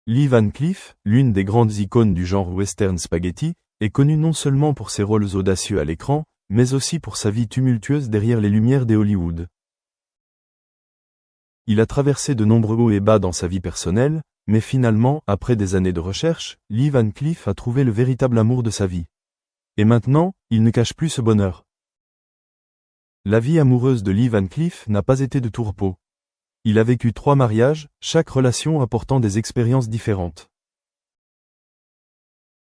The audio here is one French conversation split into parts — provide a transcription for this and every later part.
Lee Van Cleef, l'une des grandes icônes du genre western spaghetti, est connue non seulement pour ses rôles audacieux à l'écran, mais aussi pour sa vie tumultueuse derrière les lumières des Hollywood. Il a traversé de nombreux hauts et bas dans sa vie personnelle, mais finalement, après des années de recherche, Lee Van Cleef a trouvé le véritable amour de sa vie. Et maintenant, il ne cache plus ce bonheur. La vie amoureuse de Lee Van Cleef n'a pas été de tout repos. Il a vécu 3 mariages, chaque relation apportant des expériences différentes.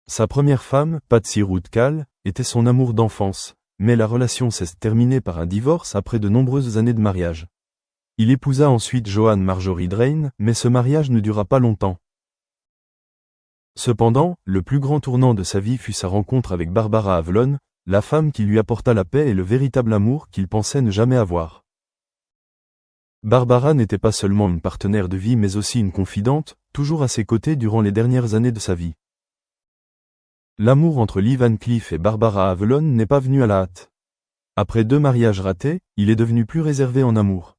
Sa première femme, Patsy Ruth Cale, était son amour d'enfance, mais la relation s'est terminée par un divorce après de nombreuses années de mariage. Il épousa ensuite Joanne Marjorie Drain, mais ce mariage ne dura pas longtemps. Cependant, le plus grand tournant de sa vie fut sa rencontre avec Barbara Avlon, la femme qui lui apporta la paix et le véritable amour qu'il pensait ne jamais avoir. Barbara n'était pas seulement une partenaire de vie mais aussi une confidente, toujours à ses côtés durant les dernières années de sa vie. L'amour entre Lee Van Cleef et Barbara Avlon n'est pas venu à la hâte. Après 2 mariages ratés, il est devenu plus réservé en amour.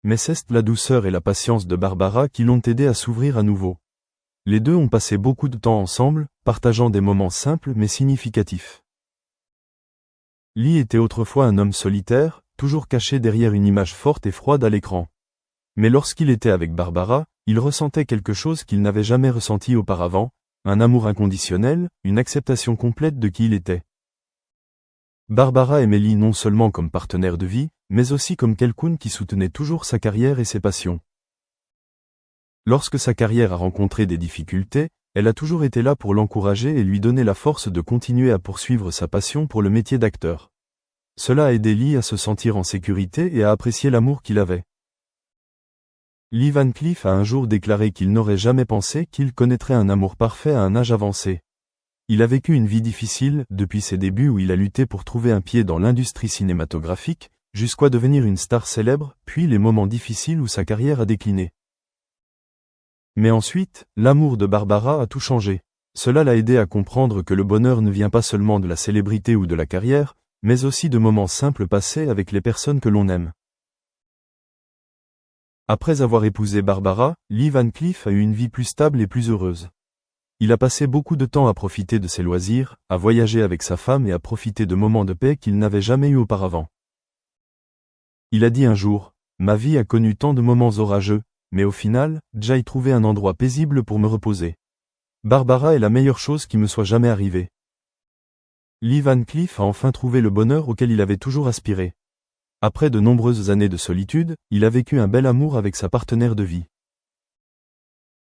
Mais c'est la douceur et la patience de Barbara qui l'ont aidé à s'ouvrir à nouveau. Les deux ont passé beaucoup de temps ensemble, partageant des moments simples mais significatifs. Lee était autrefois un homme solitaire, toujours caché derrière une image forte et froide à l'écran. Mais lorsqu'il était avec Barbara, il ressentait quelque chose qu'il n'avait jamais ressenti auparavant, un amour inconditionnel, une acceptation complète de qui il était. Barbara aimait Lee non seulement comme partenaire de vie, mais aussi comme quelqu'un qui soutenait toujours sa carrière et ses passions. Lorsque sa carrière a rencontré des difficultés, elle a toujours été là pour l'encourager et lui donner la force de continuer à poursuivre sa passion pour le métier d'acteur. Cela a aidé Lee à se sentir en sécurité et à apprécier l'amour qu'il avait. Lee Van Cleef a un jour déclaré qu'il n'aurait jamais pensé qu'il connaîtrait un amour parfait à un âge avancé. Il a vécu une vie difficile, depuis ses débuts où il a lutté pour trouver un pied dans l'industrie cinématographique, jusqu'à devenir une star célèbre, puis les moments difficiles où sa carrière a décliné. Mais ensuite, l'amour de Barbara a tout changé. Cela l'a aidé à comprendre que le bonheur ne vient pas seulement de la célébrité ou de la carrière, mais aussi de moments simples passés avec les personnes que l'on aime. Après avoir épousé Barbara, Lee Van Cleef a eu une vie plus stable et plus heureuse. Il a passé beaucoup de temps à profiter de ses loisirs, à voyager avec sa femme et à profiter de moments de paix qu'il n'avait jamais eus auparavant. Il a dit un jour, « Ma vie a connu tant de moments orageux, mais au final, j'ai trouvé un endroit paisible pour me reposer. Barbara est la meilleure chose qui me soit jamais arrivée. » Lee Van Cleef a enfin trouvé le bonheur auquel il avait toujours aspiré. Après de nombreuses années de solitude, il a vécu un bel amour avec sa partenaire de vie.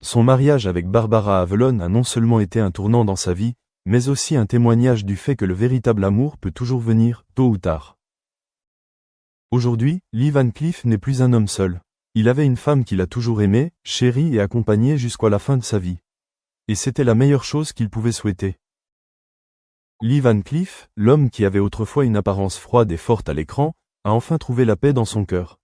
Son mariage avec Barbara Avlon a non seulement été un tournant dans sa vie, mais aussi un témoignage du fait que le véritable amour peut toujours venir, tôt ou tard. Aujourd'hui, Lee Van Cleef n'est plus un homme seul. Il avait une femme qu'il a toujours aimée, chérie et accompagnée jusqu'à la fin de sa vie. Et c'était la meilleure chose qu'il pouvait souhaiter. Lee Van Cleef, l'homme qui avait autrefois une apparence froide et forte à l'écran, a enfin trouvé la paix dans son cœur.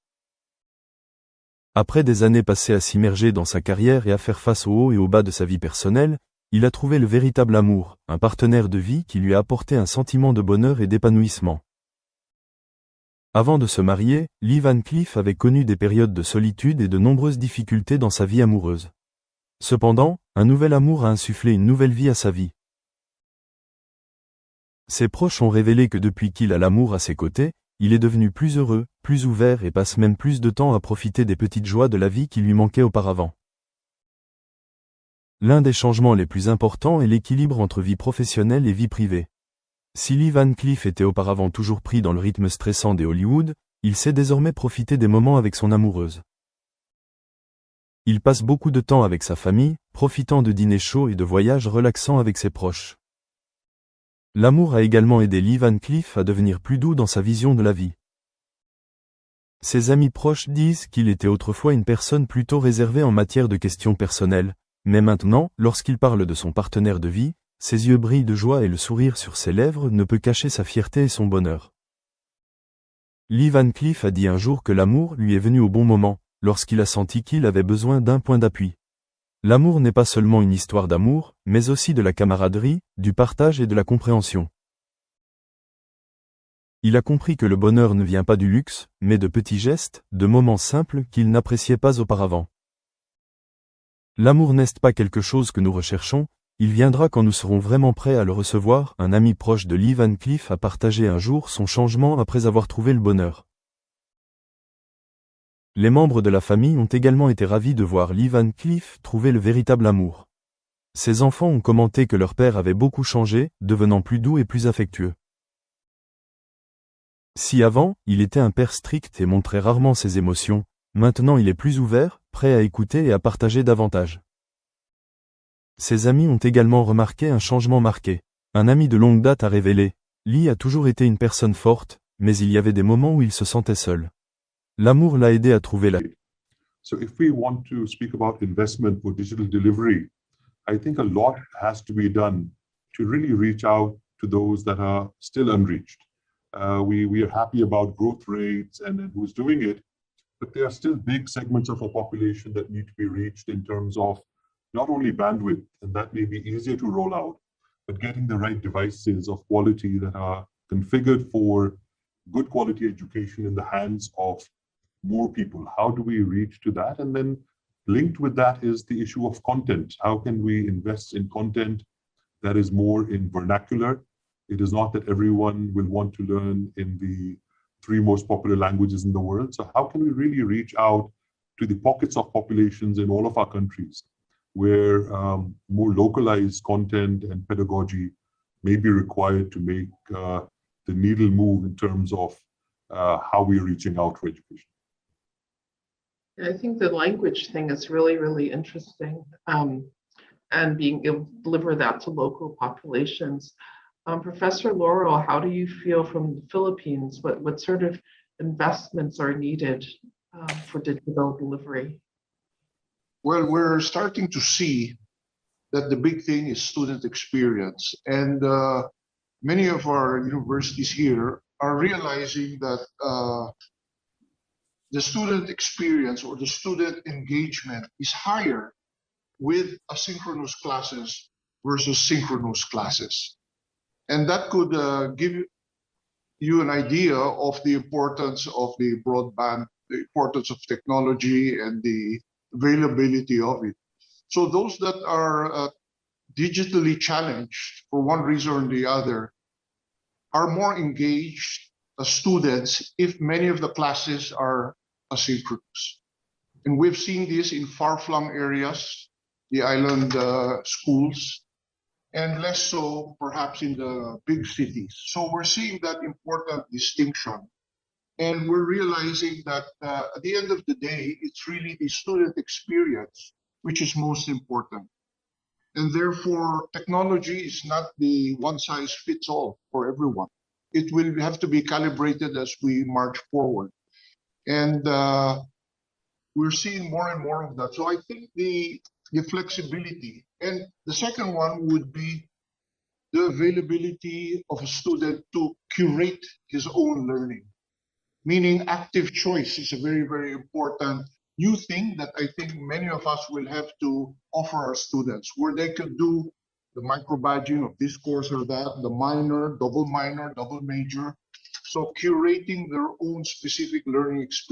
Après des années passées à s'immerger dans sa carrière et à faire face aux hauts et aux bas de sa vie personnelle, il a trouvé le véritable amour, un partenaire de vie qui lui a apporté un sentiment de bonheur et d'épanouissement. Avant de se marier, Lee Van Cleef avait connu des périodes de solitude et de nombreuses difficultés dans sa vie amoureuse. Cependant, un nouvel amour a insufflé une nouvelle vie à sa vie. Ses proches ont révélé que depuis qu'il a l'amour à ses côtés, il est devenu plus heureux, plus ouvert et passe même plus de temps à profiter des petites joies de la vie qui lui manquaient auparavant. L'un des changements les plus importants est l'équilibre entre vie professionnelle et vie privée. Si Lee Van Cleef était auparavant toujours pris dans le rythme stressant des Hollywood, il sait désormais profiter des moments avec son amoureuse. Il passe beaucoup de temps avec sa famille, profitant de dîners chauds et de voyages relaxants avec ses proches. L'amour a également aidé Lee Van Cleef à devenir plus doux dans sa vision de la vie. Ses amis proches disent qu'il était autrefois une personne plutôt réservée en matière de questions personnelles, mais maintenant, lorsqu'il parle de son partenaire de vie, ses yeux brillent de joie et le sourire sur ses lèvres ne peut cacher sa fierté et son bonheur. Lee Van Cleef a dit un jour que l'amour lui est venu au bon moment, lorsqu'il a senti qu'il avait besoin d'un point d'appui. L'amour n'est pas seulement une histoire d'amour, mais aussi de la camaraderie, du partage et de la compréhension. Il a compris que le bonheur ne vient pas du luxe, mais de petits gestes, de moments simples qu'il n'appréciait pas auparavant. L'amour n'est pas quelque chose que nous recherchons, il viendra quand nous serons vraiment prêts à le recevoir. Un ami proche de Lee Van Cleef a partagé un jour son changement après avoir trouvé le bonheur. Les membres de la famille ont également été ravis de voir Lee Van Cleef trouver le véritable amour. Ses enfants ont commenté que leur père avait beaucoup changé, devenant plus doux et plus affectueux. Si avant, il était un père strict et montrait rarement ses émotions, maintenant il est plus ouvert, prêt à écouter et à partager davantage. Ses amis ont également remarqué un changement marqué. Un ami de longue date a révélé, Lee a toujours été une personne forte, mais il y avait des moments où il se sentait seul. L'amour l'a aidé à trouver la... So if we want to speak about investment for digital delivery, I think a lot has to be done to really reach out to those that are still unreached. We are happy about growth rates and who's doing it, but there are still big segments of our population that need to be reached in terms of not only bandwidth, and that may be easier to roll out, but getting the right devices of quality that are configured for good quality education in the hands of more people. How do we reach to that? And then linked with that is the issue of content. How can we invest in content that is more in vernacular? It is not that everyone will want to learn in the 3 most popular languages in the world. So how can we really reach out to the pockets of populations in all of our countries where more localized content and pedagogy may be required to make the needle move in terms of how we're reaching out for education? I think the language thing is really, really interesting, and being able to deliver that to local populations. Professor Laurel, how do you feel from the Philippines? What sort of investments are needed for digital delivery? Well, we're starting to see that the big thing is student experience. And many of our universities here are realizing that the student experience or the student engagement is higher with asynchronous classes versus synchronous classes. And that could give you an idea of the importance of the broadband, the importance of technology and the availability of it. So those that are digitally challenged for one reason or the other are more engaged as students if many of the classes are asynchronous. And we've seen this in far-flung areas, the island schools, and less so perhaps in the big cities. So we're seeing that important distinction. And we're realizing that at the end of the day, it's really the student experience which is most important. And therefore, technology is not the one size fits all for everyone. It will have to be calibrated as we march forward. And we're seeing more and more of that. So I think the flexibility. And the second one would be the availability of a student to curate his own learning. Meaning active choice is a very, very important new thing that I think many of us will have to offer our students, where they could do the micro badging of this course or that, the minor, double major. So curating their own specific learning experience.